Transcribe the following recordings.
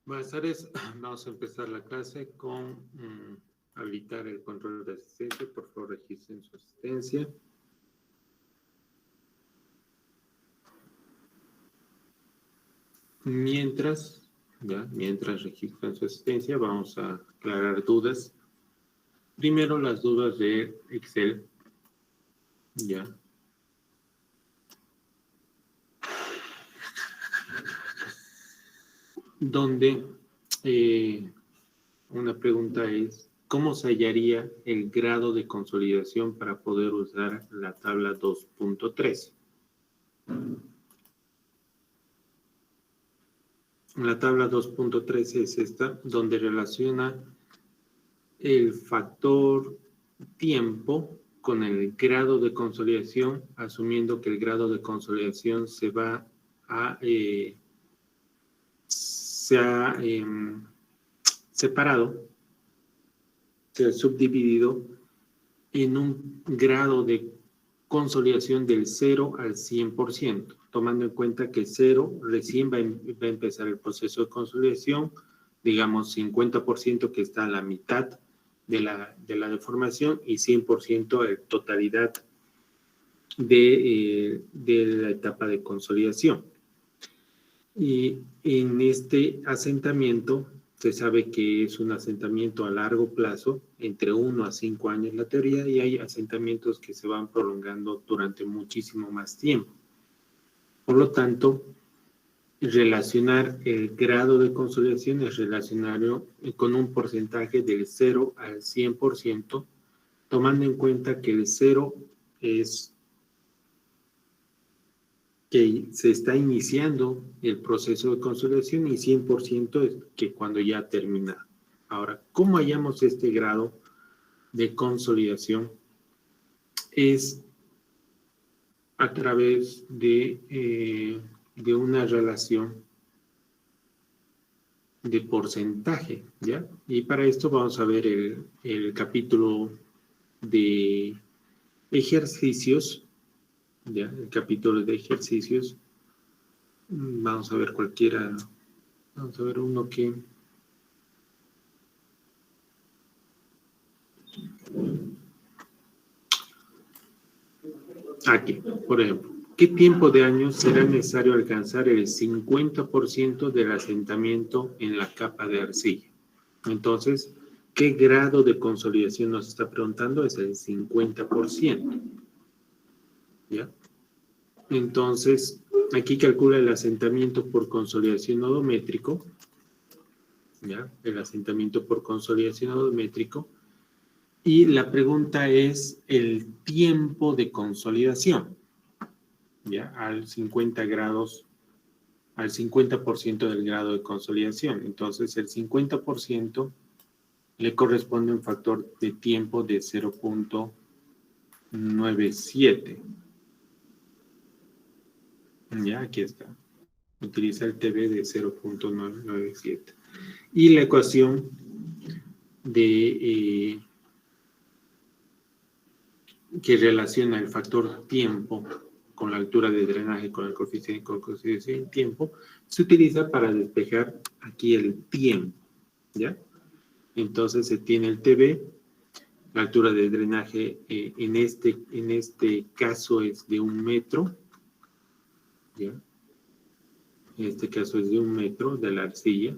Buenas tardes, vamos a empezar la clase con habilitar el control de asistencia. Por favor, registren su asistencia. Mientras registran su asistencia, vamos a aclarar dudas. Primero, las dudas de Excel. Donde una pregunta es: ¿cómo se hallaría el grado de consolidación para poder usar la tabla 2.13? La tabla 2.13 es esta, donde relaciona el factor tiempo con el grado de consolidación, asumiendo que el grado de consolidación se ha separado, se ha subdividido en un grado de consolidación del 0 al 100%, tomando en cuenta que 0 recién va a empezar el proceso de consolidación, digamos 50% que está a la mitad de la deformación y 100% en totalidad de la etapa de consolidación. Y en este asentamiento se sabe que es un asentamiento a largo plazo, entre 1 a 5 años la teoría, y hay asentamientos que se van prolongando durante muchísimo más tiempo. Por lo tanto, relacionar el grado de consolidación es relacionarlo con un porcentaje del 0 al 100%, tomando en cuenta que el 0 es que se está iniciando el proceso de consolidación y 100% es que cuando ya ha terminado. Ahora, ¿cómo hallamos este grado de consolidación? Es a través de una relación de porcentaje, ¿ya? Y para esto vamos a ver el capítulo de ejercicios, ¿ya? El capítulo de ejercicios. Vamos a ver cualquiera, vamos a ver uno que... Aquí, por ejemplo, ¿qué tiempo de años será necesario alcanzar el 50% del asentamiento en la capa de arcilla? Entonces, ¿qué grado de consolidación nos está preguntando? Es el 50%. ¿Ya? Entonces, aquí calcula el asentamiento por consolidación odométrico. ¿Ya? El asentamiento por consolidación odométrico. Y la pregunta es el tiempo de consolidación, ¿ya? Al 50% del grado de consolidación. Entonces, el 50% le corresponde un factor de tiempo de 0.97. Ya, aquí está. Utiliza el TB de 0.97. Y la ecuación que relaciona el factor tiempo con la altura de drenaje, con el coeficiente de tiempo, se utiliza para despejar aquí el tiempo, ¿ya? Entonces se tiene el TB, la altura de drenaje en este caso es de 1 metro, ¿ya? En este caso es de 1 metro de la arcilla,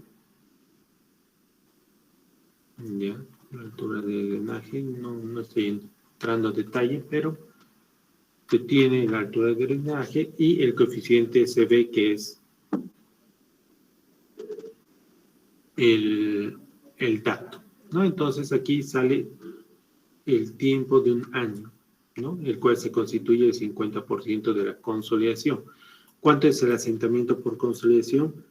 ¿ya? La altura de drenaje, no estoy entrando a detalle, pero se tiene la altura de drenaje y el coeficiente CB, que es el dato, ¿no? Entonces aquí sale el tiempo de un año, ¿no? El cual se constituye el 50% de la consolidación. ¿Cuánto es el asentamiento por consolidación?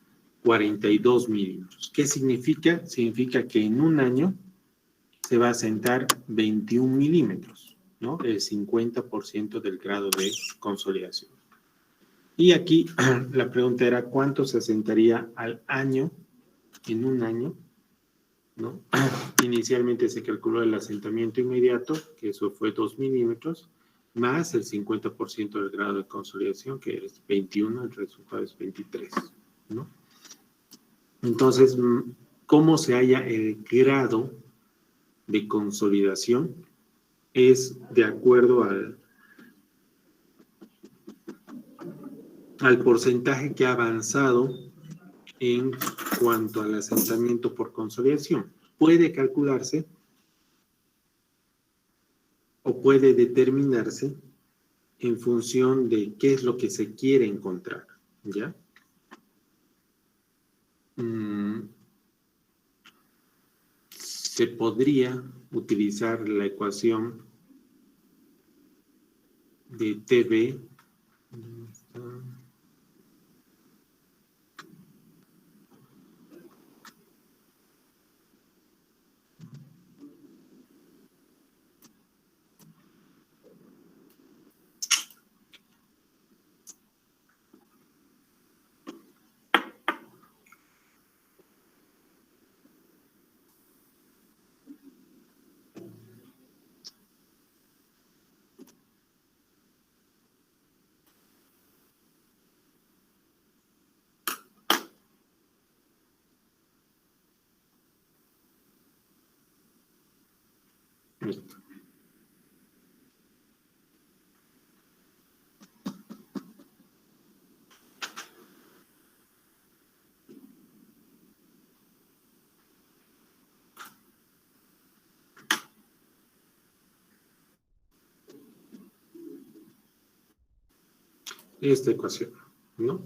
42 milímetros. ¿Qué significa? Significa que en un año se va a asentar 21 milímetros, ¿no? El 50% del grado de consolidación. Y aquí la pregunta era: ¿cuánto se asentaría al año, en un año, ¿no? Inicialmente se calculó el asentamiento inmediato, que eso fue 2 milímetros, más el 50% del grado de consolidación, que es 21, el resultado es 23, ¿no? Entonces, cómo se halla el grado de consolidación es de acuerdo al porcentaje que ha avanzado en cuanto al asentamiento por consolidación. Puede calcularse o puede determinarse en función de qué es lo que se quiere encontrar, ¿ya? Se podría utilizar la ecuación de TB. Esta ecuación, ¿no?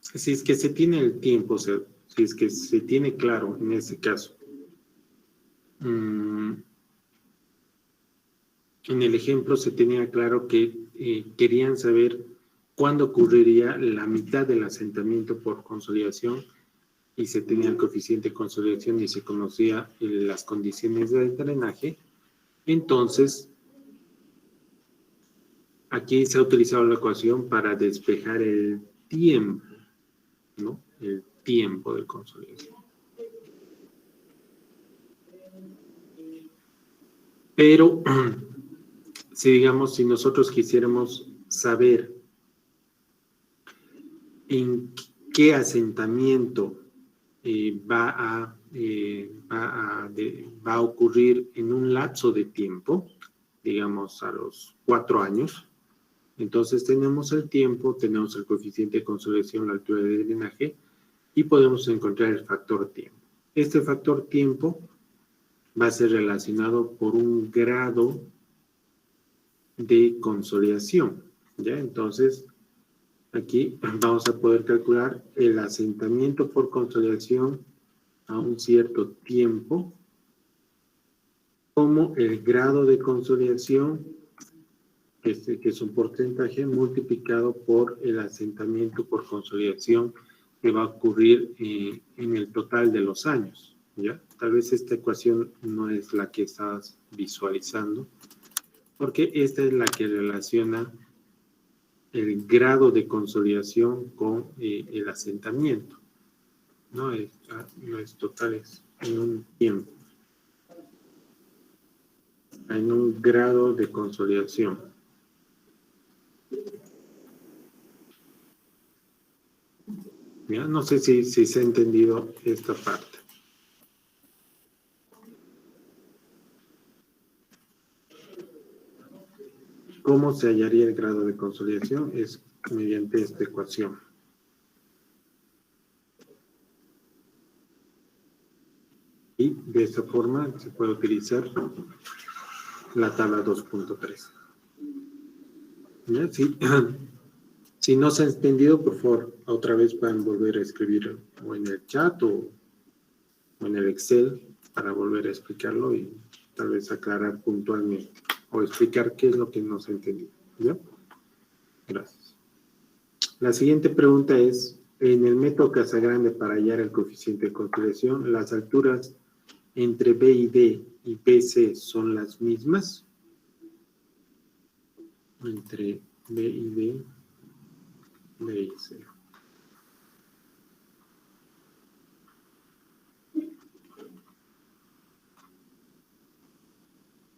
Si es que se tiene el tiempo, o sea, si es que se tiene claro en ese caso, en el ejemplo se tenía claro que querían saber cuándo ocurriría la mitad del asentamiento por consolidación y se tenía el coeficiente de consolidación y se conocía las condiciones de drenaje. Entonces, aquí se ha utilizado la ecuación para despejar el tiempo, ¿no? El tiempo de consolidación. Pero, si nosotros quisiéramos saber en qué asentamiento va a ocurrir en un lapso de tiempo, digamos a los 4 años, entonces tenemos el tiempo, tenemos el coeficiente de consolidación, la altura de drenaje, y podemos encontrar el factor tiempo. Este factor tiempo va a ser relacionado por un grado de consolidación, ¿ya? Entonces, aquí vamos a poder calcular el asentamiento por consolidación a un cierto tiempo, como el grado de consolidación, que es un porcentaje, multiplicado por el asentamiento por consolidación que va a ocurrir en el total de los años, ¿ya? Tal vez esta ecuación no es la que estás visualizando, porque esta es la que relaciona el grado de consolidación con el asentamiento. No es total, es en un tiempo, en un grado de consolidación. ¿Ya? No sé si se ha entendido esta parte. ¿Cómo se hallaría el grado de consolidación? Es mediante esta ecuación. Y de esta forma se puede utilizar la tabla 2.3. ¿Ya? Sí. Si no se ha entendido, por favor, otra vez pueden volver a escribir o en el chat o en el Excel para volver a explicarlo y tal vez aclarar puntualmente o explicar qué es lo que no se ha entendido. ¿Ya? Gracias. La siguiente pregunta es, en el método Casagrande para hallar el coeficiente de consolidación, ¿las alturas entre B y D y BC son las mismas? Entre B y D, B y C.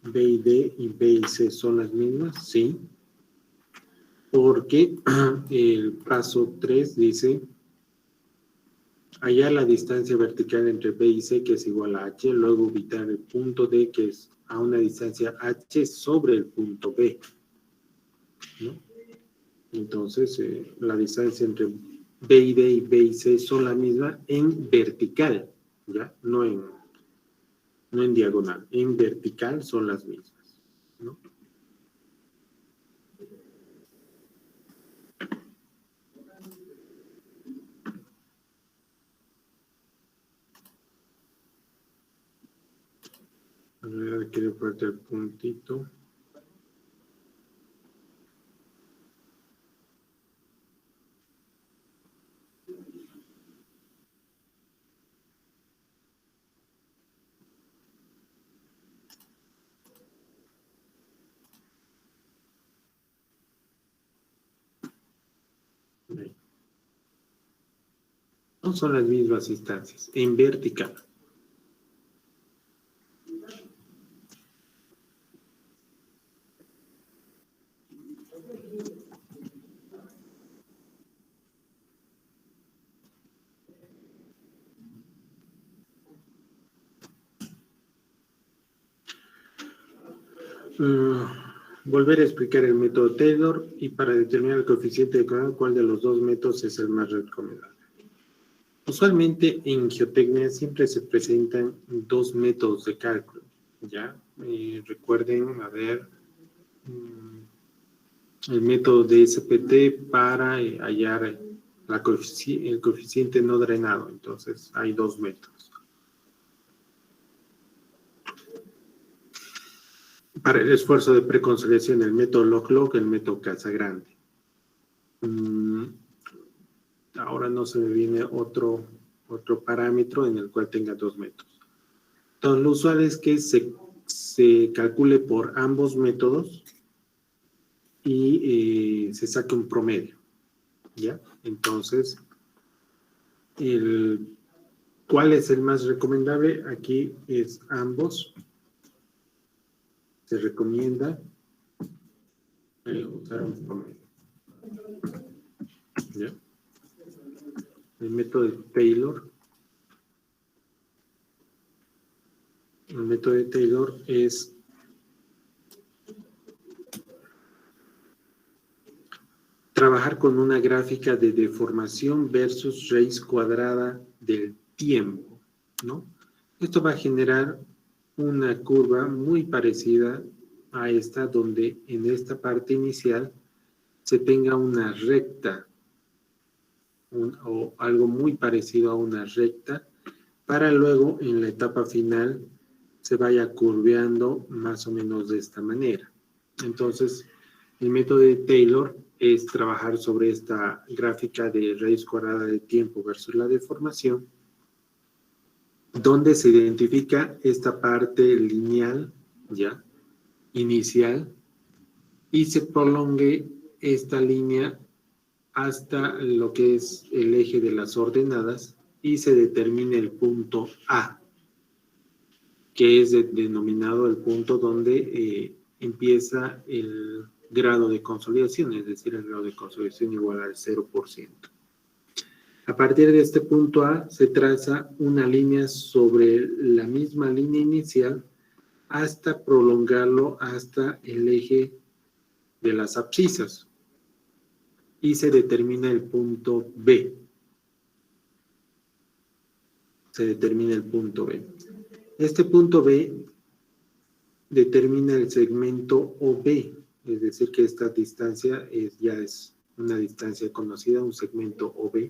B y D y B y C son las mismas, sí. porque el paso 3 dice hallar la distancia vertical entre B y C, que es igual a H, luego ubicar el punto D, que es a una distancia H sobre el punto B, ¿no? Entonces, la distancia entre B y D y B y C son la misma en vertical, ¿ya? No en diagonal, en vertical son las mismas, ¿no? Ahora quiero poner el puntito. No son las mismas instancias, en vertical. Volver a explicar el método Taylor y para determinar el coeficiente de correlación, cuál de los dos métodos es el más recomendable. Usualmente en geotecnia siempre se presentan dos métodos de cálculo, ¿ya? Recuerden, a ver, el método de SPT para hallar el coeficiente no drenado. Entonces, hay dos métodos. Para el esfuerzo de preconsolidación, el método log-log, el método Casagrande. Ahora no se me viene otro parámetro en el cual tenga dos métodos. Entonces, lo usual es que se calcule por ambos métodos y se saque un promedio, ¿ya? Entonces, ¿cuál es el más recomendable? Aquí es ambos. Se recomienda usar un promedio, ¿ya? El método de Taylor. El método de Taylor es trabajar con una gráfica de deformación versus raíz cuadrada del tiempo, ¿no? Esto va a generar una curva muy parecida a esta, donde en esta parte inicial se tenga una recta o algo muy parecido a una recta, para luego en la etapa final se vaya curveando más o menos de esta manera. Entonces, el método de Taylor es trabajar sobre esta gráfica de raíz cuadrada de tiempo versus la deformación, donde se identifica esta parte lineal, ya, inicial, y se prolongue esta línea hasta lo que es el eje de las ordenadas y se determine el punto A, que es denominado el punto donde empieza el grado de consolidación, es decir, el grado de consolidación igual al 0%. A partir de este punto A se traza una línea sobre la misma línea inicial hasta prolongarlo hasta el eje de las abscisas y se determina el punto B. Se determina el punto B. Este punto B determina el segmento OB, es decir, que esta distancia ya es una distancia conocida, un segmento OB.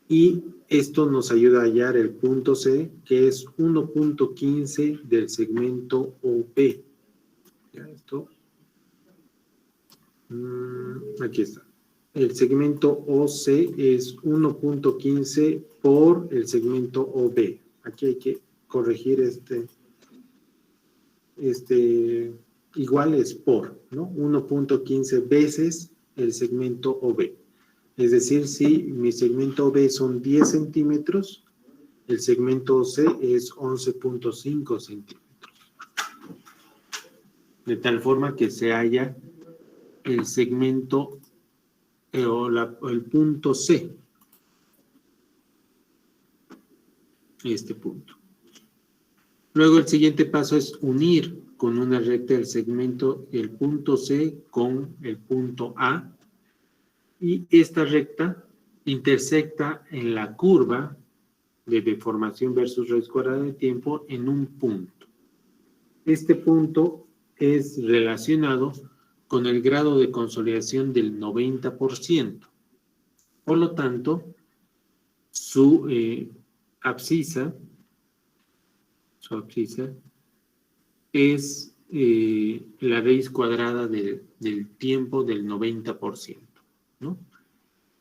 Y esto nos ayuda a hallar el punto C, que es 1.15 del segmento OB. Ya, esto. Aquí está. El segmento OC es 1.15 por el segmento OB. Aquí hay que corregir igual es por, ¿no? 1.15 veces el segmento OB. Es decir, si mi segmento OB son 10 centímetros, el segmento OC es 11.5 centímetros. De tal forma que se halla el segmento o el punto C. Este punto. Luego el siguiente paso es unir con una recta el segmento, el punto C con el punto A, y esta recta intersecta en la curva de deformación versus raíz cuadrada de tiempo en un punto. Este punto es relacionado con el grado de consolidación del 90%. Por lo tanto, su abscisa es la raíz cuadrada del tiempo del 90%, ¿no?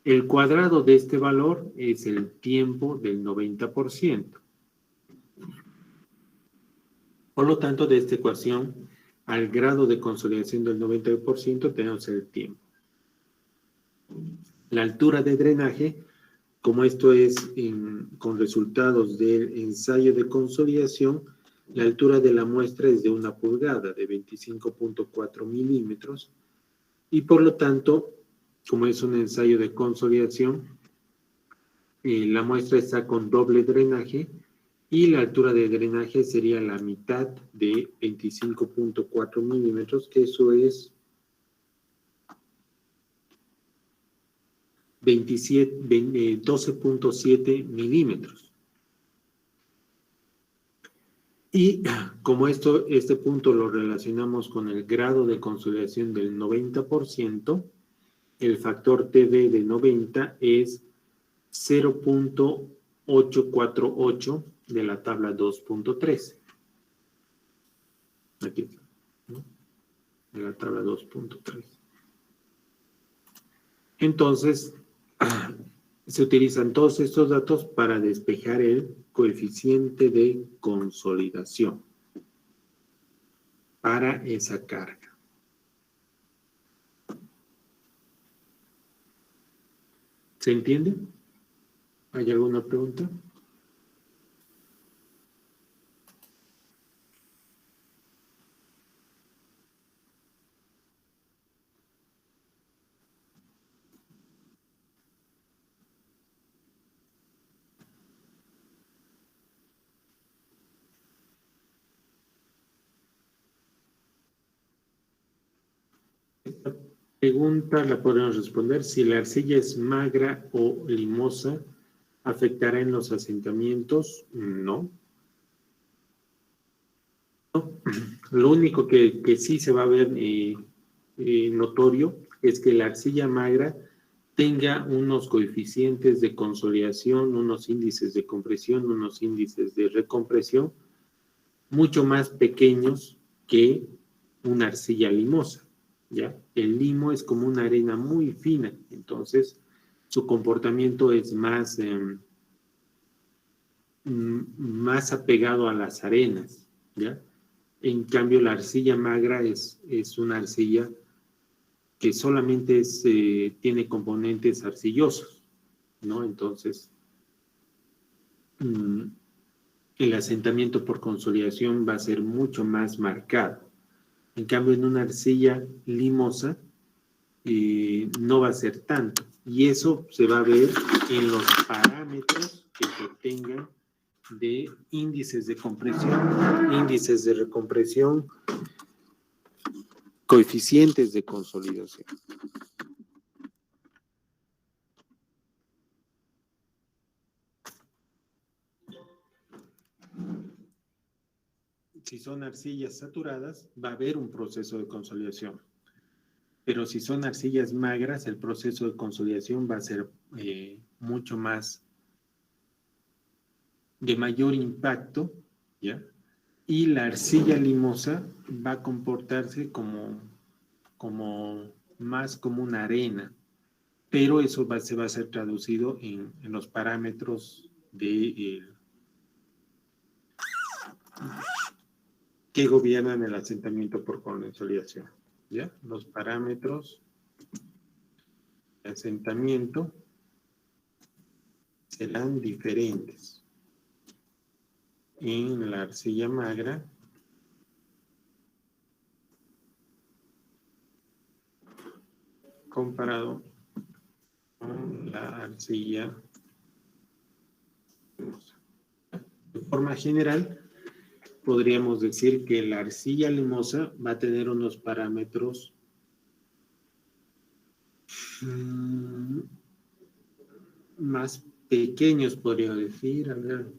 El cuadrado de este valor es el tiempo del 90%. Por lo tanto, de esta ecuación, al grado de consolidación del 90% tenemos el tiempo. La altura de drenaje, como esto es con resultados del ensayo de consolidación, la altura de la muestra es de 1 pulgada, de 25.4 milímetros, y por lo tanto, como es un ensayo de consolidación, la muestra está con doble drenaje, y la altura de drenaje sería la mitad de 25.4 milímetros, que eso es 12.7 milímetros. Y como este punto lo relacionamos con el grado de consolidación del 90%, el factor TV de 90 es 0.848 de la tabla 2.3. Aquí está, ¿no? De la tabla 2.3. Entonces, se utilizan todos estos datos para despejar el coeficiente de consolidación para esa carga. ¿Se entiende? ¿Hay alguna pregunta? Esta pregunta la podemos responder. Si la arcilla es magra o limosa, ¿afectará en los asentamientos? No. Lo único que sí se va a ver notorio es que la arcilla magra tenga unos coeficientes de consolidación, unos índices de compresión, unos índices de recompresión mucho más pequeños que una arcilla limosa, ¿ya? El limo es como una arena muy fina, entonces su comportamiento es más apegado a las arenas, ¿ya? En cambio, la arcilla magra es una arcilla que solamente tiene componentes arcillosos, ¿no? Entonces, el asentamiento por consolidación va a ser mucho más marcado. En cambio, en una arcilla limosa no va a ser tanto. Y eso se va a ver en los parámetros que se tengan de índices de compresión, índices de recompresión, coeficientes de consolidación. Si son arcillas saturadas, va a haber un proceso de consolidación. Pero si son arcillas magras, el proceso de consolidación va a ser mucho más de mayor impacto, ¿ya? Y la arcilla limosa va a comportarse más como una arena, pero eso se va a ser traducido en los parámetros que gobiernan el asentamiento por consolidación, ¿ya? Los parámetros de asentamiento serán diferentes en la arcilla magra comparado con la arcilla limosa. De forma general, podríamos decir que la arcilla limosa va a tener unos parámetros más pequeños, podría decir, a ver,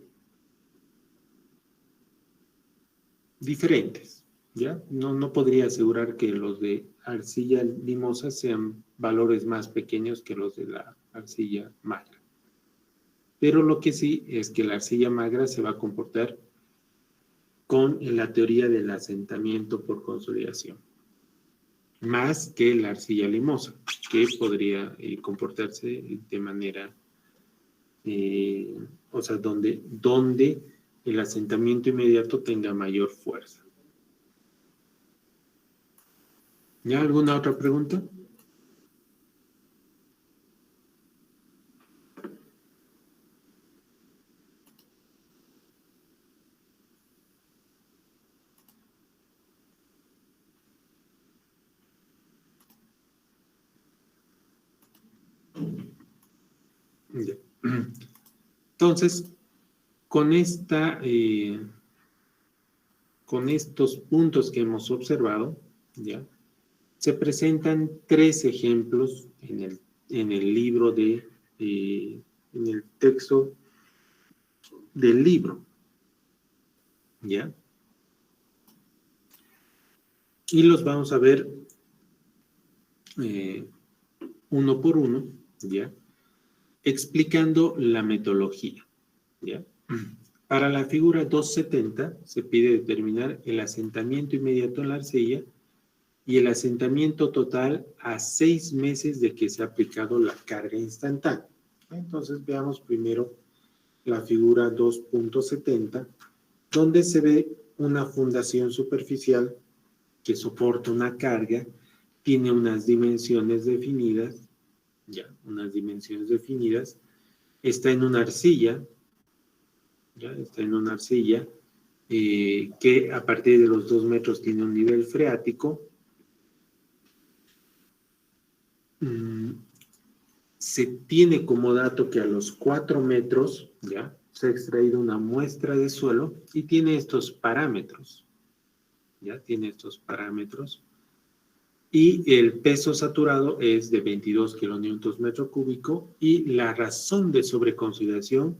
diferentes, ¿ya? No podría asegurar que los de arcilla limosa sean valores más pequeños que los de la arcilla magra. Pero lo que sí es que la arcilla magra se va a comportar con la teoría del asentamiento por consolidación, más que la arcilla limosa, que podría comportarse de manera, o sea, donde el asentamiento inmediato tenga mayor fuerza. ¿Ya alguna otra pregunta? Ya. Entonces, con estos puntos que hemos observado, ¿ya? Se presentan 3 ejemplos en el libro en el texto del libro, ¿ya? Y los vamos a ver uno por uno, ¿ya? Explicando la metodología, ¿ya? Para la figura 270 se pide determinar el asentamiento inmediato en la arcilla y el asentamiento total a 6 meses de que se ha aplicado la carga instantánea. Entonces veamos primero la figura 2.70, donde se ve una fundación superficial que soporta una carga, tiene unas dimensiones definidas, está en una arcilla, que a partir de los 2 metros tiene un nivel freático. Se tiene como dato que a los 4 metros, ¿ya? Se ha extraído una muestra de suelo y tiene estos parámetros, ¿ya? Tiene estos parámetros. Y el peso saturado es de 22 kilonewtons metro cúbico y la razón de sobreconsolidación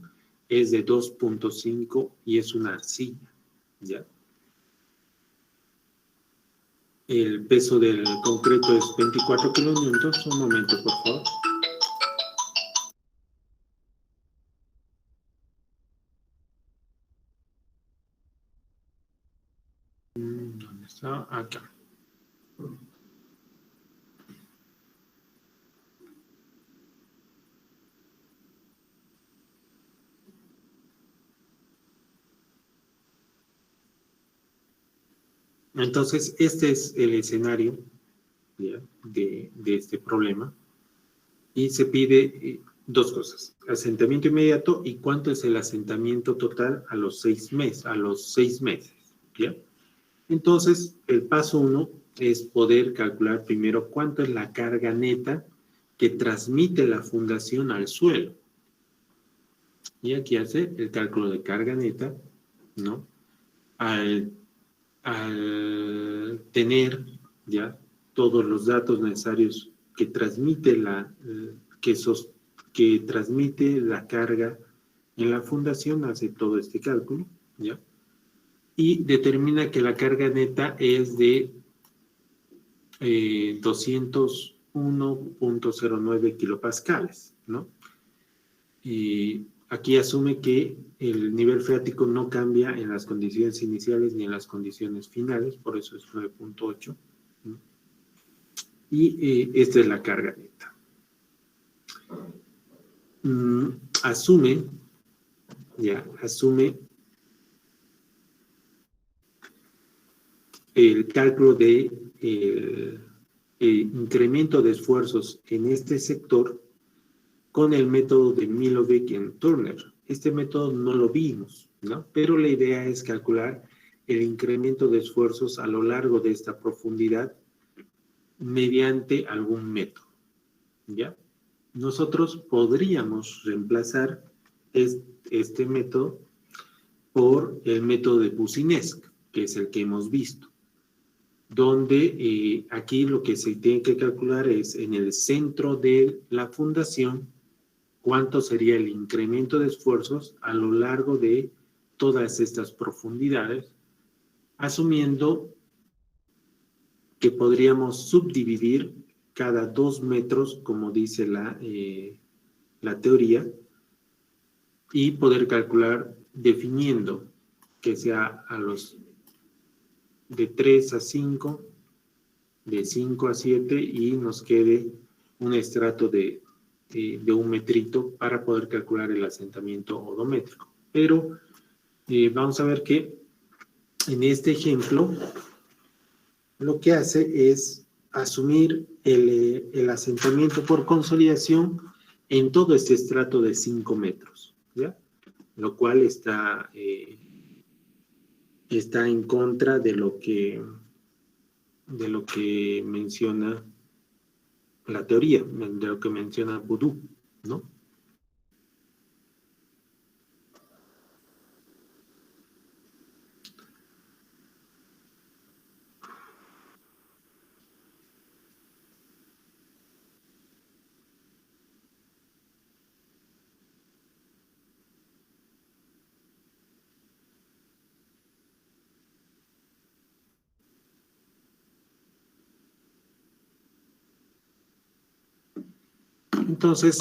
es de 2.5 y es una arcilla, ¿ya? El peso del concreto es 24 kilonewtons. Un momento, por favor. ¿Dónde está? Acá. Entonces, este es el escenario, ¿ya? de este problema. Y se pide 2 cosas: asentamiento inmediato y cuánto es el asentamiento total a los 6 meses, ¿ya? Entonces, el paso 1 es poder calcular primero cuánto es la carga neta que transmite la fundación al suelo. Y aquí hace el cálculo de carga neta, ¿no? Al tener ya todos los datos necesarios que transmite que transmite la carga en la fundación, hace todo este cálculo, ¿ya? Y determina que la carga neta es de 201.09 kilopascales, ¿no? Y aquí asume que el nivel freático no cambia en las condiciones iniciales ni en las condiciones finales, por eso es 9.8. ¿no? Y esta es la carga neta. Asume el cálculo de incremento de esfuerzos en este sector con el método de Milovic y Turner. Este método no lo vimos, ¿no? Pero la idea es calcular el incremento de esfuerzos a lo largo de esta profundidad mediante algún método, ¿ya? Nosotros podríamos reemplazar este método por el método de Boussinesq, que es el que hemos visto, donde aquí lo que se tiene que calcular es en el centro de la fundación cuánto sería el incremento de esfuerzos a lo largo de todas estas profundidades, asumiendo que podríamos subdividir cada 2 metros, como dice la teoría, y poder calcular definiendo que sea a los de 3 a 5, de 5 a 7 y nos quede un estrato de 1 metrito para poder calcular el asentamiento odométrico. Pero vamos a ver que en este ejemplo lo que hace es asumir el asentamiento por consolidación en todo este estrato de 5 metros, ¿ya? Lo cual está en contra de lo que menciona la teoría, de lo que menciona Boudou, ¿no? Entonces,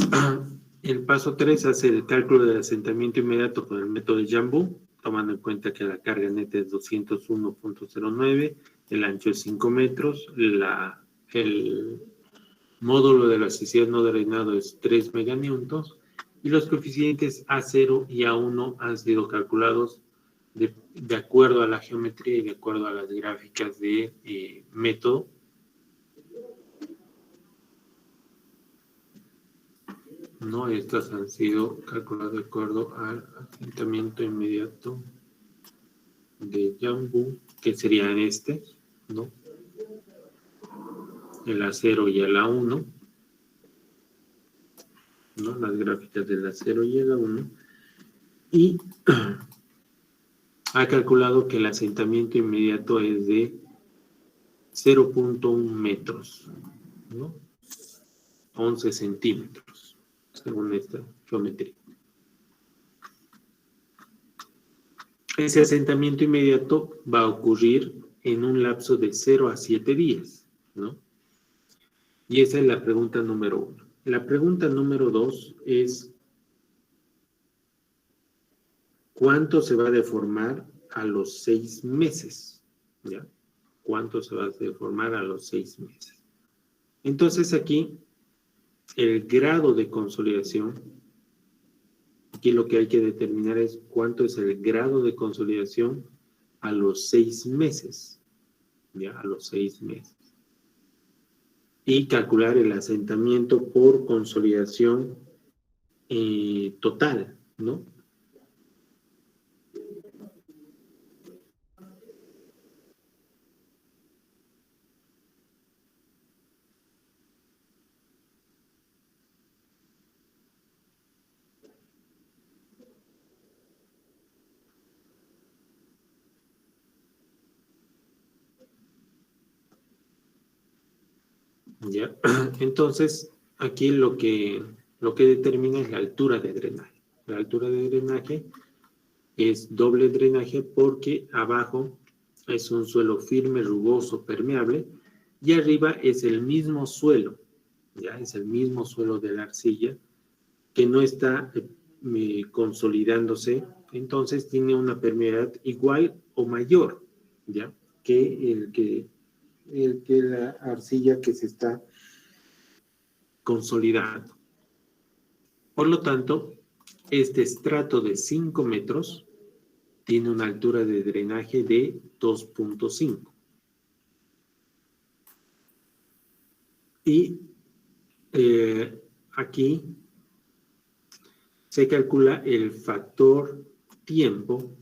el paso 3 hace el cálculo del asentamiento inmediato con el método de Jambu, tomando en cuenta que la carga neta es 201.09, el ancho es 5 metros, el módulo de elasticidad no drenado es 3 meganewtons y los coeficientes A0 y A1 han sido calculados de acuerdo a la geometría y de acuerdo a las gráficas de método. No, estas han sido calculadas de acuerdo al asentamiento inmediato de Jambu, que sería este, ¿no? El A0 y el A1, ¿no? Las gráficas del A0 y el A1. Y ha calculado que el asentamiento inmediato es de 0.1 metros, ¿no? 11 centímetros, según esta geometría. Ese asentamiento inmediato va a ocurrir en un lapso de 0 a 7 días, ¿no? Y esa es la pregunta número 1. La pregunta número 2 es ¿cuánto se va a deformar a los 6 meses? ¿Ya? ¿Cuánto se va a deformar a los 6 meses? Entonces aquí el grado de consolidación, aquí lo que hay que determinar es cuánto es el grado de consolidación a los 6 meses, ¿ya? A los 6 meses. Y calcular el asentamiento por consolidación total, ¿no? ¿Ya? Entonces, aquí lo que determina es la altura de drenaje. La altura de drenaje es doble drenaje porque abajo es un suelo firme, rugoso, permeable, y arriba es el mismo suelo, ya es el mismo suelo de la arcilla que no está consolidándose, entonces tiene una permeabilidad igual o mayor, ya, que la arcilla que se está consolidando. Por lo tanto, este estrato de 5 metros tiene una altura de drenaje de 2.5. Y aquí se calcula el factor tiempo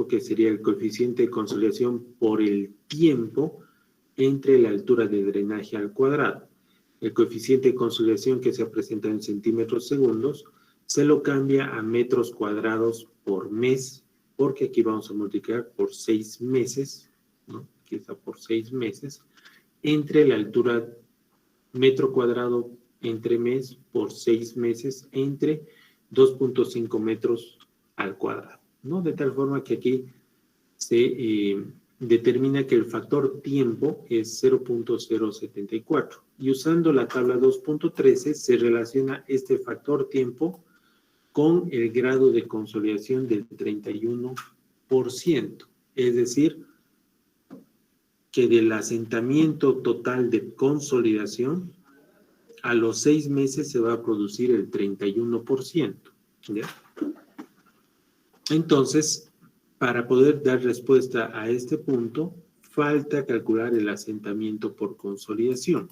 que sería el coeficiente de consolidación por el tiempo entre la altura de drenaje al cuadrado. el coeficiente de consolidación que se presenta en centímetros segundos, se lo cambia a metros cuadrados por mes, porque aquí vamos a multiplicar por 6 meses, ¿no? Aquí está por 6 meses, entre la altura metro cuadrado entre mes por 6 meses entre 2.5 metros al cuadrado, ¿no? De tal forma que aquí se determina que el factor tiempo es 0.074 y usando la tabla 2.13 se relaciona este factor tiempo con el grado de consolidación del 31%, es decir, que del asentamiento total de consolidación, a los 6 meses se va a producir el 31%. ¿Ya? Entonces, para poder dar respuesta a este punto, falta calcular el asentamiento por consolidación.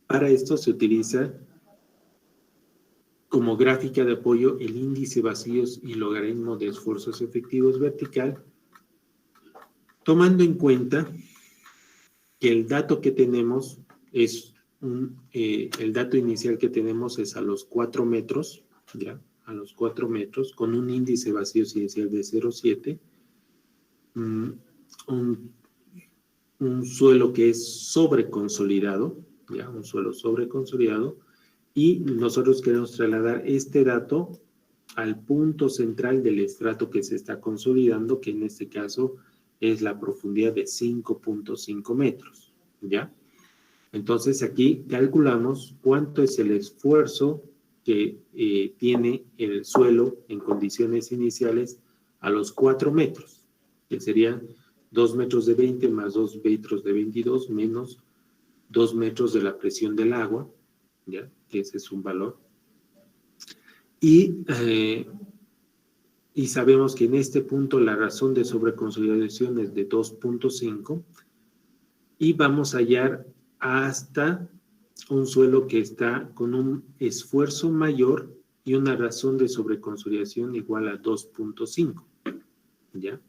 Para esto se utiliza como gráfica de apoyo el índice vacíos y logaritmo de esfuerzos efectivos vertical, tomando en cuenta que el dato que tenemos es el dato inicial que tenemos es a los 4 metros, ¿ya? A los 4 metros, con un índice vacíos inicial de 0,7, un suelo que es sobreconsolidado, ¿ya? Un suelo sobreconsolidado, y nosotros queremos trasladar este dato al punto central del estrato que se está consolidando, que en este caso es la profundidad de 5.5 metros, ¿ya? Entonces aquí calculamos cuánto es el esfuerzo que tiene el suelo en condiciones iniciales a los 4 metros, que serían 2 metros de 20 más 2 metros de 22 menos 2 metros de la presión del agua, ¿ya? Que ese es un valor. Y sabemos que en este punto la razón de sobreconsolidación es de 2.5 y vamos a hallar hasta un suelo que está con un esfuerzo mayor y una razón de sobreconsolidación igual a 2.5, ¿ya?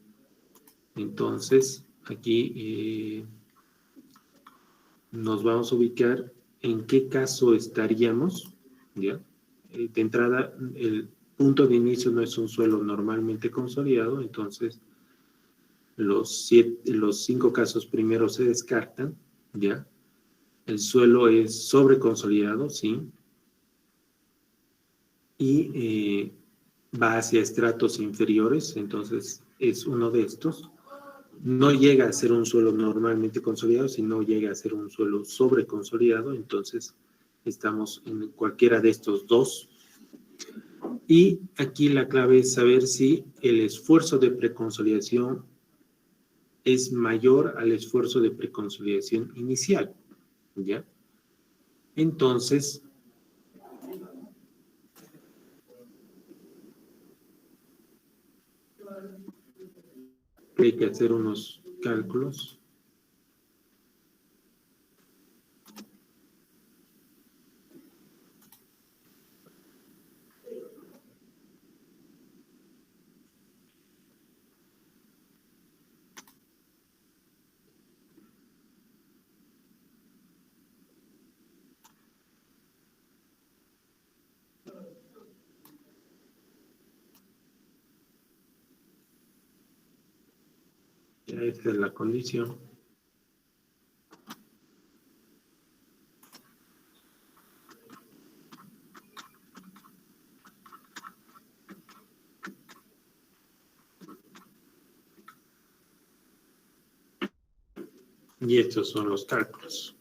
Entonces, aquí nos vamos a ubicar en qué caso estaríamos, ¿ya? De entrada, el punto de inicio no es un suelo normalmente consolidado, entonces los 5 casos primeros se descartan, ¿ya? El suelo es sobreconsolidado, ¿sí? Y va hacia estratos inferiores, entonces es uno de estos. No llega a ser un suelo normalmente consolidado, sino llega a ser un suelo sobreconsolidado, entonces estamos en cualquiera de estos dos. Y aquí la clave es saber si el esfuerzo de preconsolidación es mayor al esfuerzo de preconsolidación inicial, ¿ya? Entonces, hay que hacer unos cálculos. Ya esta es la condición. Y estos son los cálculos.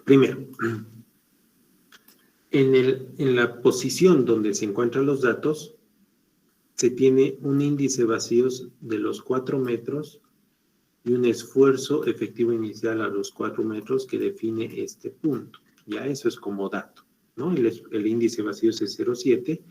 Primero, en la posición donde se encuentran los datos, se tiene un índice vacíos de los 4 metros y un esfuerzo efectivo inicial a los 4 metros que define este punto. Ya eso es como dato, ¿no? El índice vacíos es 0,7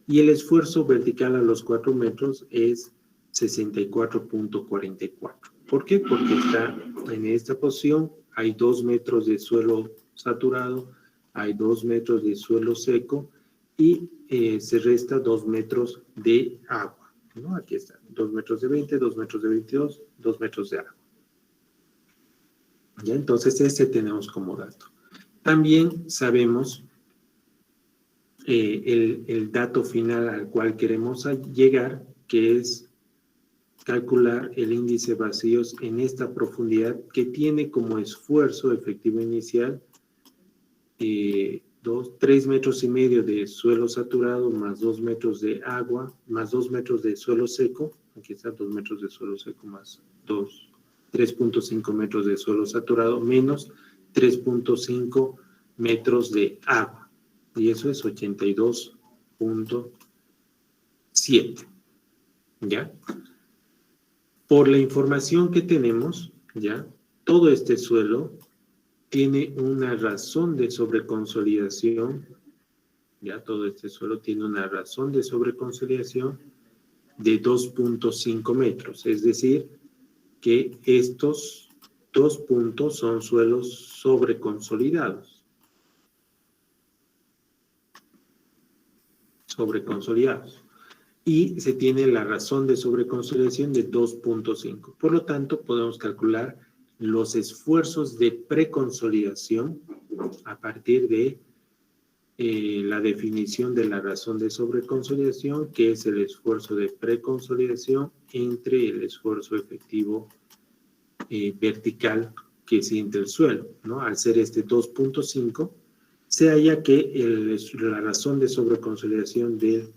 y el esfuerzo vertical a los 4 metros es 64.44. ¿Por qué? Porque está en esta posición, hay 2 metros de suelo saturado, hay 2 metros de suelo seco y se resta 2 metros de agua, ¿no? Aquí está, 2 metros de 20, 2 metros de 22, 2 metros de agua. ¿Ya? Entonces, este tenemos como dato. También sabemos el dato final al cual queremos llegar, que es calcular el índice de vacíos en esta profundidad que tiene como esfuerzo efectivo inicial 3 metros y medio de suelo saturado más 2 metros de agua más 2 metros de suelo seco. Aquí está 2 metros de suelo seco más 3.5 metros de suelo saturado menos 3.5 metros de agua. Y eso es 82.7. ¿Ya? Por la información que tenemos, ¿ya? Todo este suelo tiene una razón de sobreconsolidación, ¿ya? Todo este suelo tiene una razón de sobreconsolidación de 2.5 metros, es decir, que estos 2 puntos son suelos sobreconsolidados. Y se tiene la razón de sobreconsolidación de 2.5. Por lo tanto, podemos calcular los esfuerzos de preconsolidación a partir de la definición de la razón de sobreconsolidación, que es el esfuerzo de preconsolidación entre el esfuerzo efectivo vertical que siente el suelo, ¿no? Al ser este 2.5, se halla que la razón de sobreconsolidación de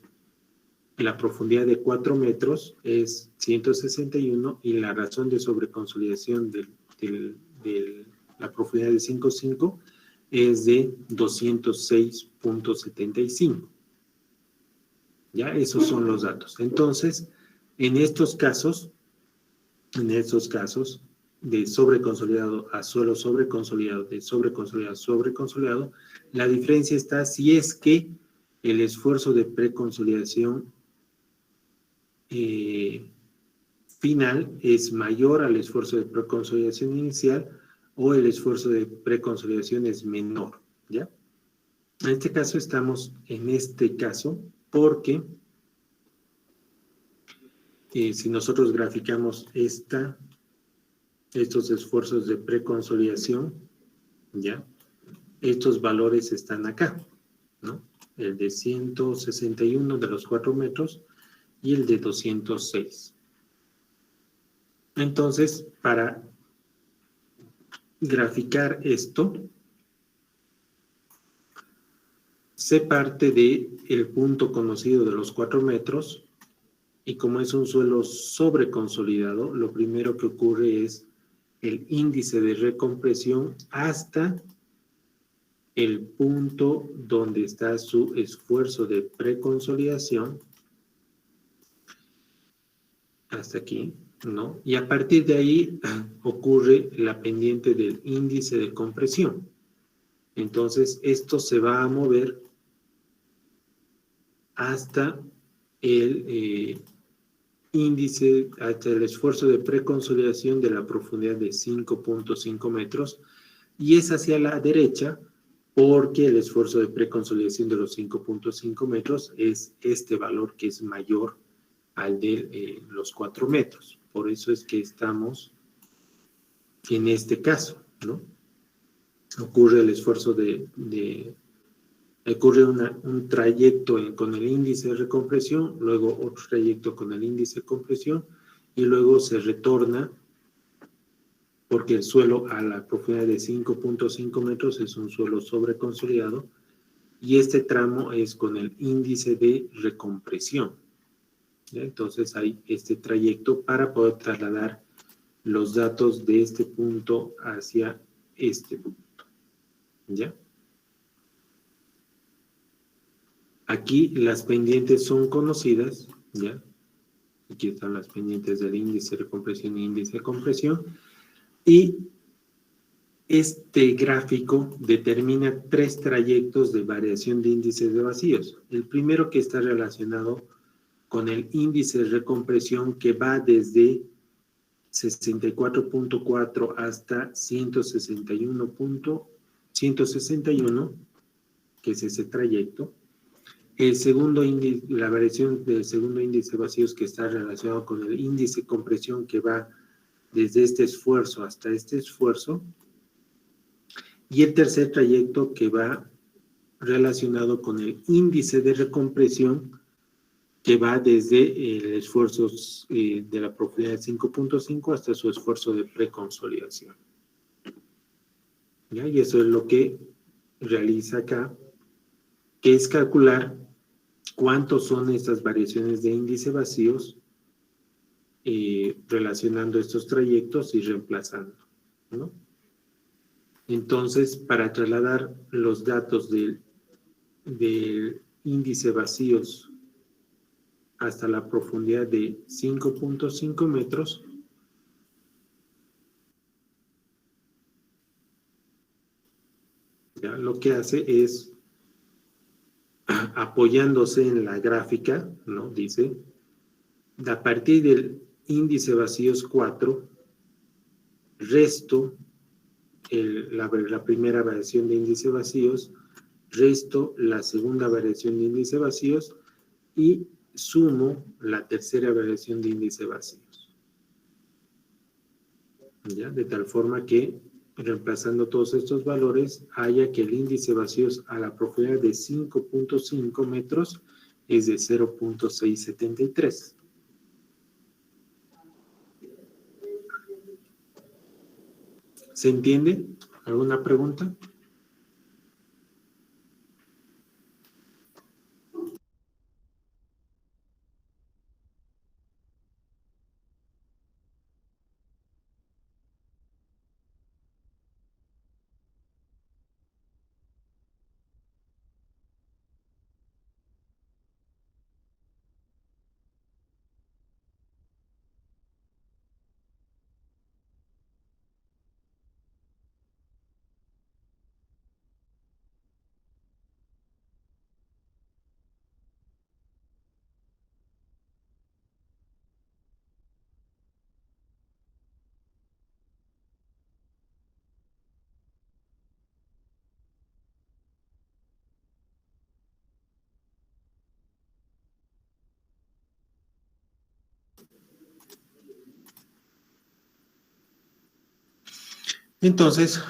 la profundidad de 4 metros es 161 y la razón de sobreconsolidación de la profundidad de 5.5 es de 206.75. ¿Ya? Esos son los datos. Entonces, en estos casos de sobreconsolidado a suelo sobreconsolidado, de sobreconsolidado a sobreconsolidado, la diferencia está si es que el esfuerzo de preconsolidación final es mayor al esfuerzo de preconsolidación inicial o el esfuerzo de preconsolidación es menor, ¿ya? En este caso estamos en este caso porque si nosotros graficamos estos esfuerzos de preconsolidación, ¿ya? Estos valores están acá, ¿no? El de 161 de los 4 metros y el de 206. Entonces, para graficar esto, se parte del punto conocido de los 4 metros y como es un suelo sobreconsolidado, lo primero que ocurre es el índice de recompresión hasta el punto donde está su esfuerzo de preconsolidación, hasta aquí, ¿no? Y a partir de ahí ocurre la pendiente del índice de compresión. Entonces, esto se va a mover hasta el índice, hasta el esfuerzo de preconsolidación de la profundidad de 5.5 metros y es hacia la derecha porque el esfuerzo de preconsolidación de los 5.5 metros es este valor que es mayor al de los 4 metros. Por eso es que estamos en este caso, ¿no? Ocurre el esfuerzo ocurre un trayecto con el índice de recompresión, luego otro trayecto con el índice de compresión y luego se retorna porque el suelo a la profundidad de 5.5 metros es un suelo sobreconsolidado y este tramo es con el índice de recompresión. ¿Ya? Entonces hay este trayecto para poder trasladar los datos de este punto hacia este punto. ¿Ya? Aquí las pendientes son conocidas, ¿ya? Aquí están las pendientes del índice de recompresión y índice de compresión. Y este gráfico determina 3 trayectos de variación de índices de vacíos. El primero que está relacionado con el índice de recompresión que va desde 64.4 hasta 161, que es ese trayecto. El segundo índice, la variación del segundo índice de vacíos que está relacionado con el índice de compresión que va desde este esfuerzo hasta este esfuerzo. Y el tercer trayecto que va relacionado con el índice de recompresión que va desde el esfuerzo de la profundidad de 5.5 hasta su esfuerzo de preconsolidación. ¿Ya? Y eso es lo que realiza acá, que es calcular cuántos son estas variaciones de índice vacíos relacionando estos trayectos y reemplazando, ¿no? Entonces, para trasladar los datos del índice vacíos hasta la profundidad de 5.5 metros, ¿ya? Lo que hace es, apoyándose en la gráfica, ¿no? Dice, a partir del índice vacíos 4, resto la primera variación de índice vacíos, resto la segunda variación de índice vacíos y sumo la tercera variación de índice vacíos. ¿Ya? De tal forma que, reemplazando todos estos valores, haya que el índice vacíos a la profundidad de 5.5 metros es de 0.673. ¿Se entiende? ¿Alguna pregunta? Entonces,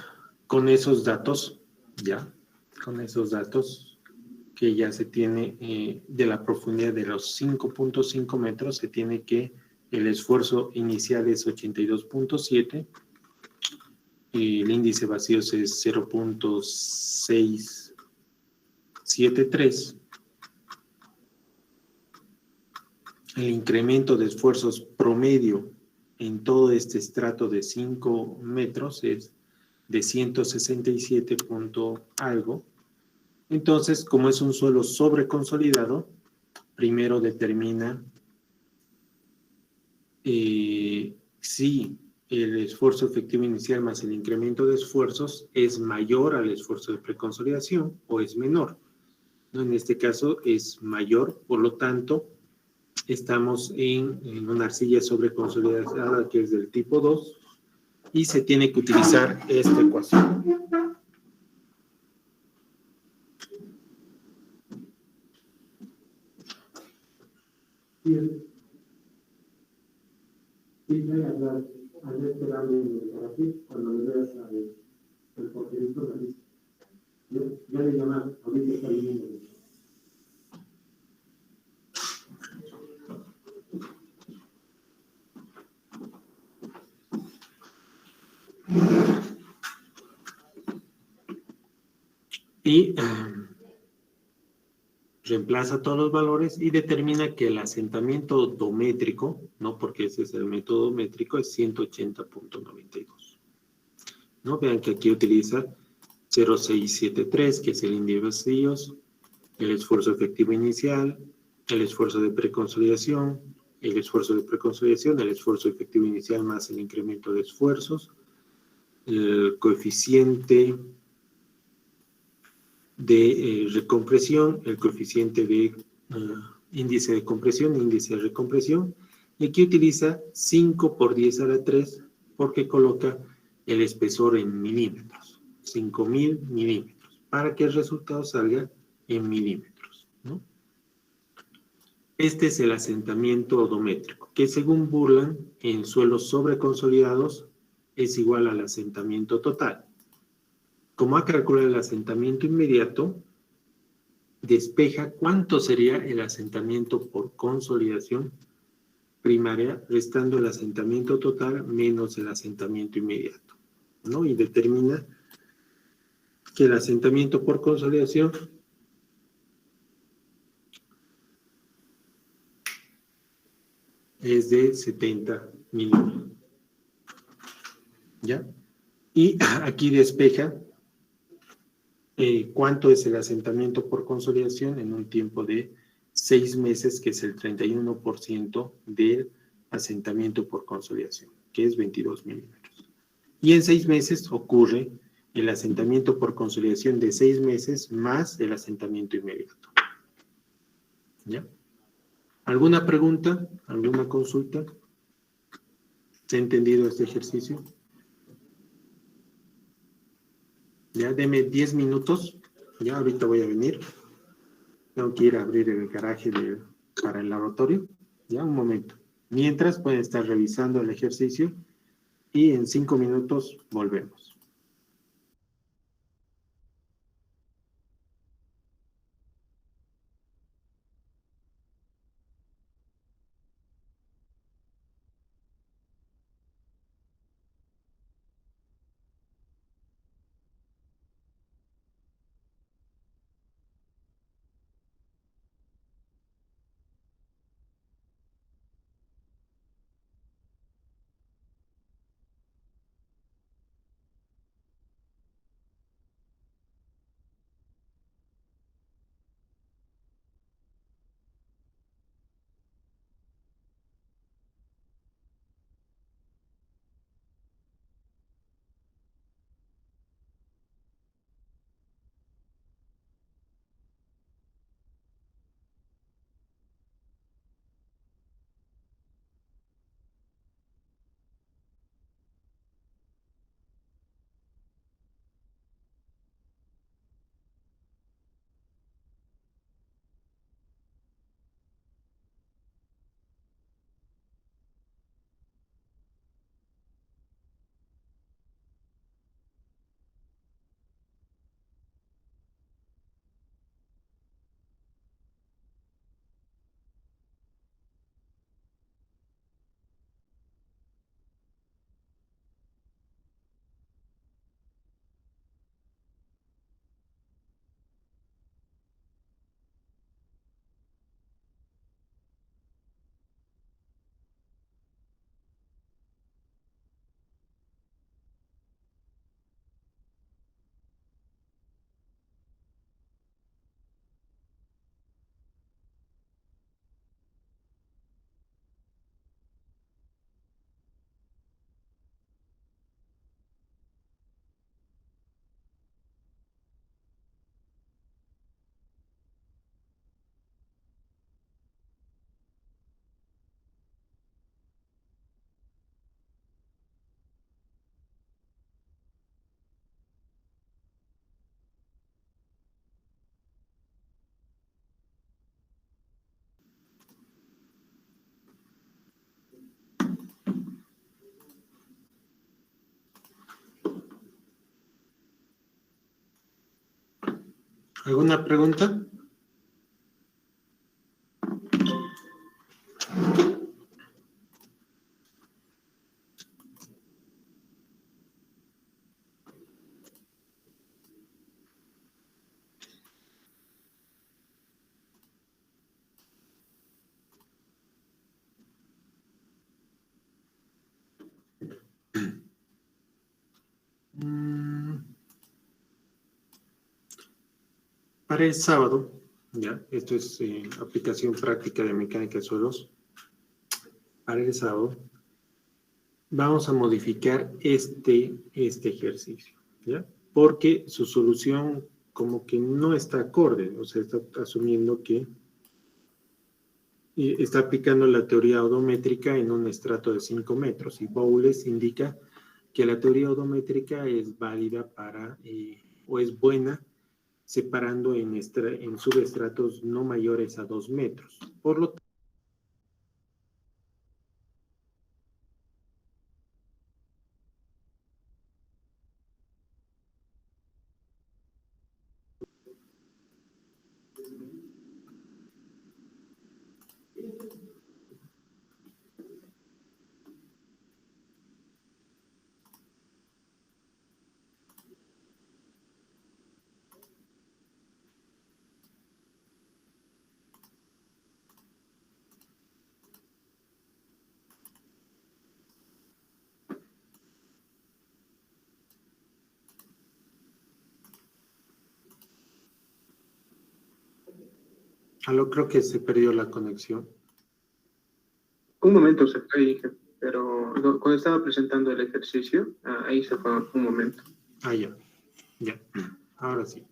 con esos datos, ya, con esos datos que ya se tiene de la profundidad de los 5.5 metros, se tiene que el esfuerzo inicial es 82.7, el índice vacíos es 0.673, el incremento de esfuerzos promedio en todo este estrato de 5 metros es de 167 punto algo. Entonces, como es un suelo sobreconsolidado, primero determina si el esfuerzo efectivo inicial más el incremento de esfuerzos es mayor al esfuerzo de preconsolidación o es menor, ¿no? En este caso es mayor, por lo tanto, estamos en una arcilla sobreconsolidada que es del tipo 2 y se tiene que utilizar esta ecuación. Sí, voy a hablar de este cambio para ti cuando le veas el porquerito de la lista. Ya le llaman, ahorita está viniendo. Y reemplaza todos los valores y determina que el asentamiento dométrico, no porque ese es el método métrico, es 180.92. ¿No? Vean que aquí utiliza 0.673, que es el índice de vacíos, el esfuerzo efectivo inicial, el esfuerzo de preconsolidación, el esfuerzo de preconsolidación, el esfuerzo efectivo inicial más el incremento de esfuerzos, el coeficiente de recompresión, el coeficiente de índice de compresión, índice de recompresión, y aquí utiliza 5 por 10 a la 3 porque coloca el espesor en milímetros, 5000 milímetros, para que el resultado salga en milímetros, ¿no? Este es el asentamiento odométrico, que según Burland, en suelos sobreconsolidados es igual al asentamiento total. Como ha calculado el asentamiento inmediato, despeja cuánto sería el asentamiento por consolidación primaria, restando el asentamiento total menos el asentamiento inmediato, ¿no? Y determina que el asentamiento por consolidación es de 70 milímetros, ¿ya? Y aquí despeja cuánto es el asentamiento por consolidación en un tiempo de 6 meses, que es el 31% del asentamiento por consolidación, que es 22 milímetros. Y en 6 meses ocurre el asentamiento por consolidación de 6 meses más el asentamiento inmediato. ¿Ya? ¿Alguna pregunta? ¿Alguna consulta? ¿Se ha entendido este ejercicio? Ya, deme 10 minutos. Ya, ahorita voy a venir. Tengo que ir a abrir el garaje para el laboratorio. Ya, un momento. Mientras pueden estar revisando el ejercicio y en 5 minutos volvemos. ¿Alguna pregunta? Para el sábado, ya, esto es aplicación práctica de mecánica de suelos. Para el sábado, vamos a modificar este ejercicio, ¿ya? Porque su solución como que no está acorde, o sea, está asumiendo que está aplicando la teoría odométrica en un estrato de 5 metros y Bowles indica que la teoría odométrica es válida para, o es buena, separando en subestratos no mayores a 2 metros. Por lo tanto, creo que se perdió la conexión. Un momento se fue, dije, pero cuando estaba presentando el ejercicio, ahí se fue un momento. Ya. Ahora sí.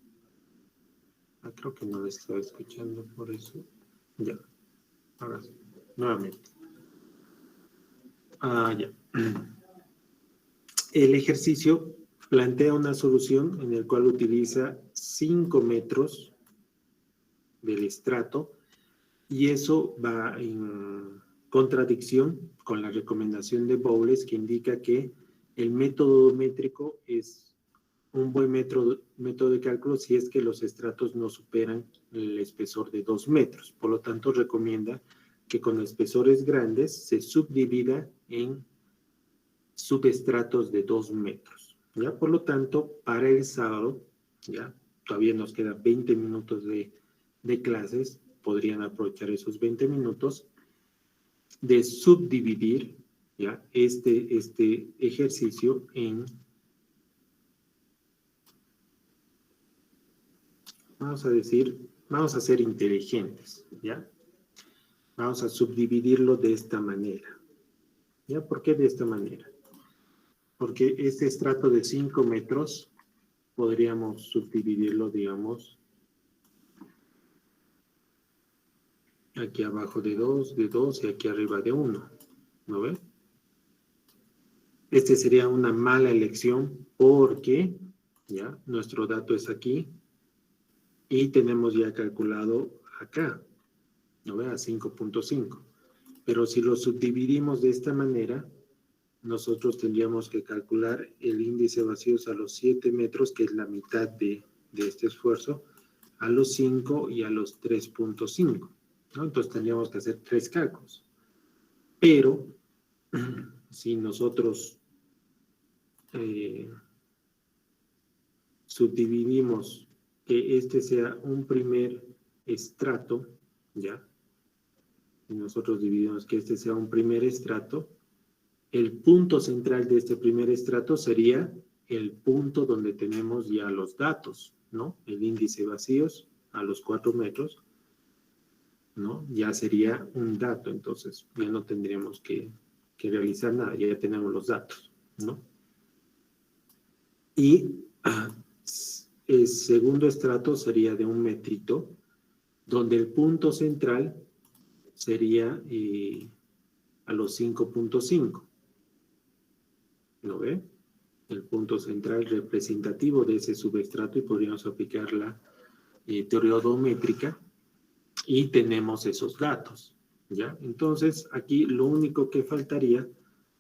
Creo que no lo estaba escuchando, por eso. Ya. Ahora sí. Nuevamente. Ya. El ejercicio plantea una solución en el cual utiliza 5 metros del estrato y eso va en contradicción con la recomendación de Bowles que indica que el método métrico es un buen método de cálculo si es que los estratos no superan el espesor de 2 metros. Por lo tanto, recomienda que con espesores grandes se subdivida en subestratos de 2 metros. ¿Ya? Por lo tanto, para el sábado, ya todavía nos quedan 20 minutos de clases, podrían aprovechar esos 20 minutos de subdividir, ¿ya? este ejercicio en, vamos a ser inteligentes, ¿ya? Vamos a subdividirlo de esta manera. ¿Ya? ¿Por qué de esta manera? Porque este estrato de 5 metros podríamos subdividirlo, digamos, aquí abajo de 2 y aquí arriba de 1. ¿No ven? Este sería una mala elección porque, ya, nuestro dato es aquí y tenemos ya calculado acá, ¿no ve? A 5.5. Pero si lo subdividimos de esta manera, nosotros tendríamos que calcular el índice de vacíos a los 7 metros, que es la mitad de este esfuerzo, a los 5 y a los 3.5, ¿no? Entonces tendríamos que hacer 3 cálculos. Pero, si nosotros subdividimos que este sea un primer estrato, ¿ya? Y nosotros dividimos que este sea un primer estrato, el punto central de este primer estrato sería el punto donde tenemos ya los datos, ¿no? El índice de vacíos a los 4 metros, ¿no? Ya sería un dato, entonces ya no tendríamos que realizar nada, ya tenemos los datos, ¿no? Y el segundo estrato sería de 1 metrito, donde el punto central sería a los 5.5. ¿Lo ve? El punto central representativo de ese subestrato y podríamos aplicar la teoría odométrica y tenemos esos datos, ¿ya? Entonces, aquí lo único que faltaría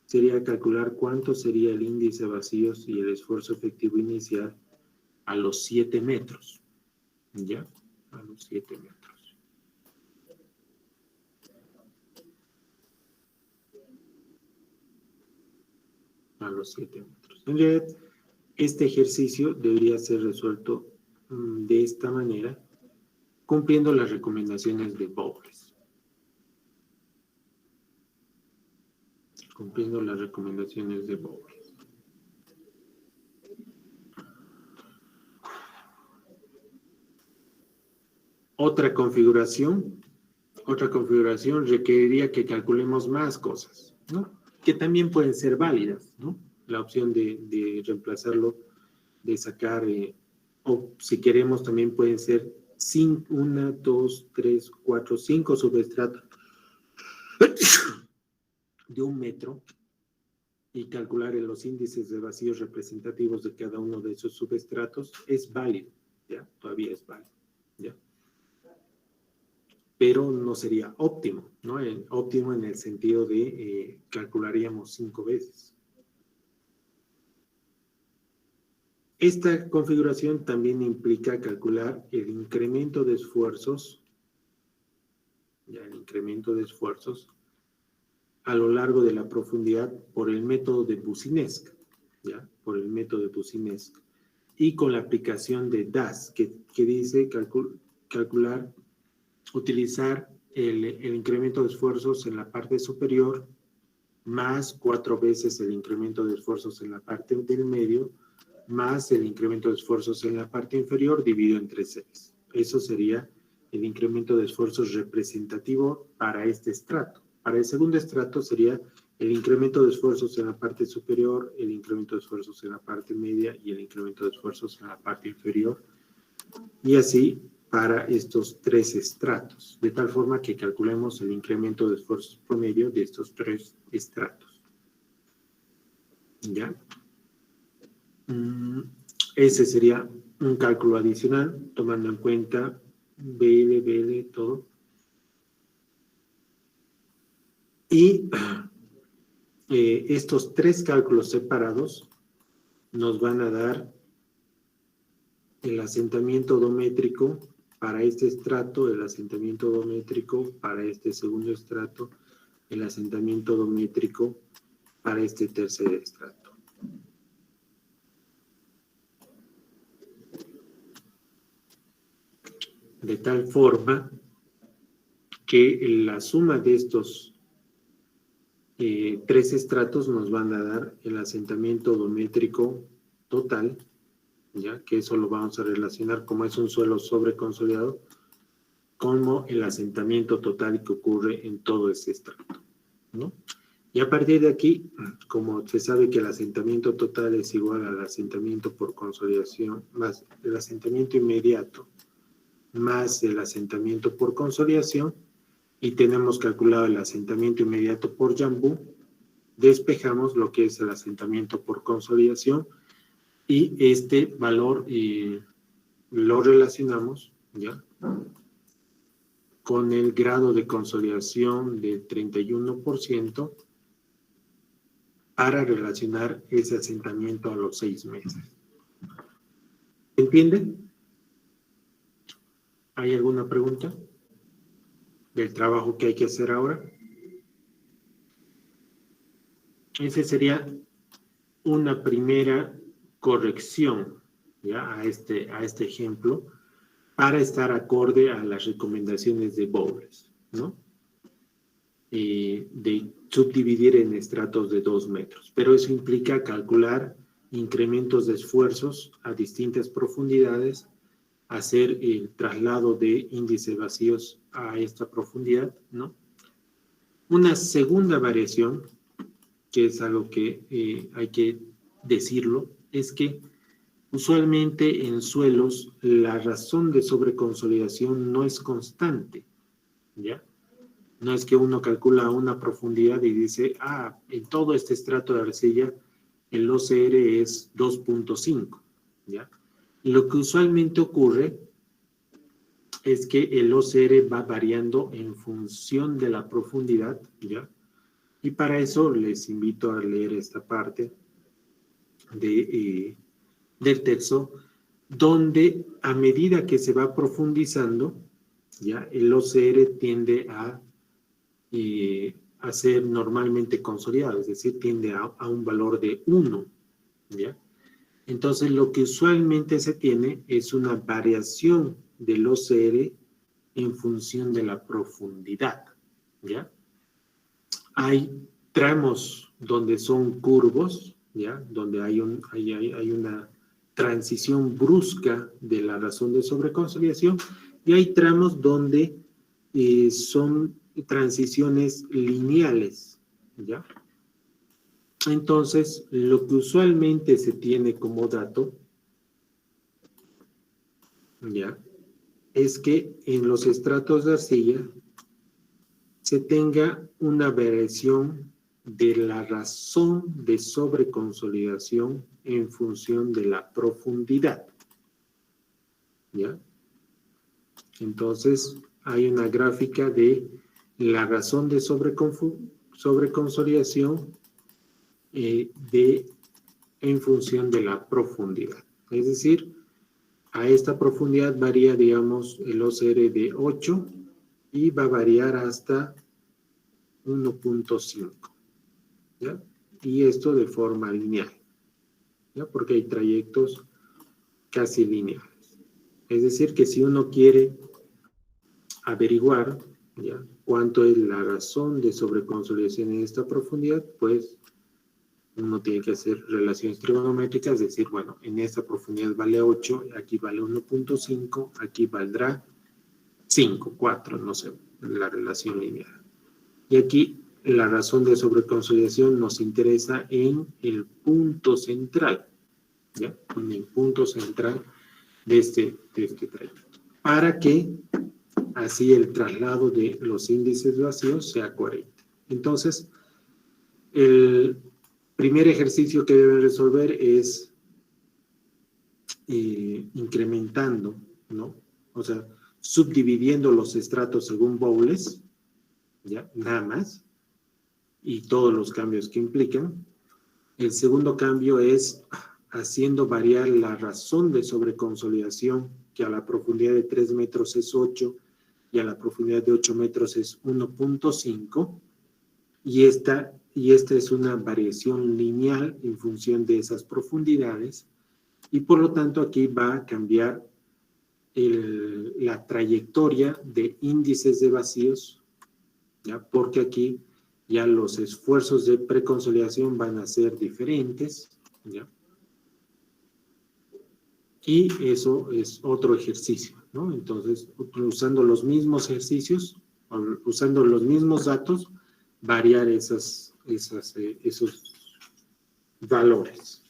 sería calcular cuánto sería el índice de vacíos y el esfuerzo efectivo inicial a los 7 metros, ¿ya? A los 7 metros. A los 7 metros. En realidad, este ejercicio debería ser resuelto de esta manera, cumpliendo las recomendaciones de Bowles. Cumpliendo las recomendaciones de Bowles. Otra configuración requeriría que calculemos más cosas, ¿no? Que también pueden ser válidas, ¿no? La opción de reemplazarlo, de sacar, o si queremos también pueden ser 1, 2, 3, 4, 5 subestratos. de 1 metro y calcular los índices de vacíos representativos de cada uno de esos subestratos es válido, ¿ya? Todavía es válido, ¿ya? Pero no sería óptimo, ¿no? Óptimo en el sentido de calcularíamos 5 veces. Esta configuración también implica calcular el incremento de esfuerzos, ya el incremento de esfuerzos a lo largo de la profundidad por el método de Boussinesq, ¿ya? Por el método de Boussinesq. Y con la aplicación de DAS, que dice calcular, utilizar el incremento de esfuerzos en la parte superior más 4 veces el incremento de esfuerzos en la parte del medio más el incremento de esfuerzos en la parte inferior dividido entre 6. Eso sería el incremento de esfuerzos representativo para este estrato. Para el segundo estrato sería el incremento de esfuerzos en la parte superior, el incremento de esfuerzos en la parte media y el incremento de esfuerzos en la parte inferior. Y así para estos 3 estratos, de tal forma que calculemos el incremento de esfuerzos promedio de estos 3 estratos. ¿Ya? Ese sería un cálculo adicional, tomando en cuenta BL, todo. Y estos 3 cálculos separados nos van a dar el asentamiento odométrico para este estrato, el asentamiento odométrico para este segundo estrato, el asentamiento odométrico para este tercer estrato. De tal forma que la suma de estos 3 estratos nos van a dar el asentamiento odométrico total, ya que eso lo vamos a relacionar como es un suelo sobreconsolidado, como el asentamiento total que ocurre en todo ese estrato, ¿no? Y a partir de aquí, como se sabe que el asentamiento total es igual al asentamiento por consolidación más el asentamiento inmediato más el asentamiento por consolidación, y tenemos calculado el asentamiento inmediato por Jambu, despejamos lo que es el asentamiento por consolidación, y este valor lo relacionamos, ¿ya?, con el grado de consolidación del 31% para relacionar ese asentamiento a los 6 meses. ¿Entienden? ¿Hay alguna pregunta del trabajo que hay que hacer ahora? Esa sería una primera corrección, ¿ya?, a este ejemplo, para estar acorde a las recomendaciones de Bowles, ¿no? De subdividir en estratos de 2 metros. Pero eso implica calcular incrementos de esfuerzos a distintas profundidades, hacer el traslado de índice de vacíos a esta profundidad, ¿no? Una segunda variación, que es algo que hay que decirlo, es que usualmente en suelos la razón de sobreconsolidación no es constante, ¿ya? No es que uno calcula una profundidad y dice, en todo este estrato de arcilla el OCR es 2.5, ¿ya? Lo que usualmente ocurre es que el OCR va variando en función de la profundidad, ¿ya? Y para eso les invito a leer esta parte del texto, donde a medida que se va profundizando, ¿ya?, el OCR tiende a ser normalmente consolidado, es decir, tiende a un valor de 1, ¿ya? Entonces, lo que usualmente se tiene es una variación del OCR en función de la profundidad, ¿ya? Hay tramos donde son curvos, ¿ya?, donde hay una transición brusca de la razón de sobreconsolidación, y hay tramos donde son transiciones lineales, ¿ya? Entonces, lo que usualmente se tiene como dato, ¿ya?, es que en los estratos de arcilla se tenga una variación de la razón de sobreconsolidación en función de la profundidad. ¿Ya? Entonces, hay una gráfica de la razón de sobreconsolidación en función de la profundidad. Es decir, a esta profundidad varía, digamos, el OCR de 8 y va a variar hasta 1.5. ¿Ya? Y esto de forma lineal, ¿ya? Porque hay trayectos casi lineales. Es decir, que si uno quiere averiguar, ¿ya?, cuánto es la razón de sobreconsolidación en esta profundidad, pues uno tiene que hacer relaciones trigonométricas, es decir, bueno, en esta profundidad vale 8, aquí vale 1.5, aquí valdrá 5, 4, no sé, la relación lineal. Y aquí la razón de sobreconsolidación nos interesa en el punto central, ¿ya? En el punto central de este trayecto, para que así el traslado de los índices vacíos sea coherente. Entonces, el primer ejercicio que deben resolver es incrementando, ¿no? O sea, subdividiendo los estratos según Bowles, ¿ya? Nada más, y todos los cambios que implican. El segundo cambio es haciendo variar la razón de sobreconsolidación, que a la profundidad de 3 metros es 8 y a la profundidad de 8 metros es 1.5, y esta es una variación lineal en función de esas profundidades, y por lo tanto aquí va a cambiar la trayectoria de índices de vacíos, ¿ya? Porque aquí ya los esfuerzos de preconsolidación van a ser diferentes, ¿ya? Y eso es otro ejercicio, ¿no? Entonces, usando los mismos ejercicios, usando los mismos datos, variar esos valores.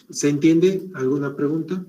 ¿Se entiende? ¿Alguna pregunta?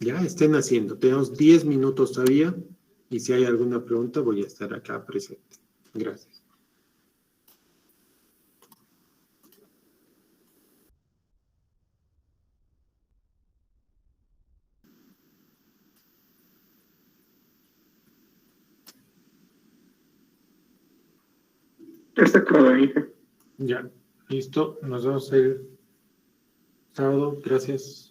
Ya estén haciendo. Tenemos 10 minutos todavía y si hay alguna pregunta voy a estar acá presente. Gracias. Está claro, Inge. Ya, listo. Nos vemos el sábado. Gracias.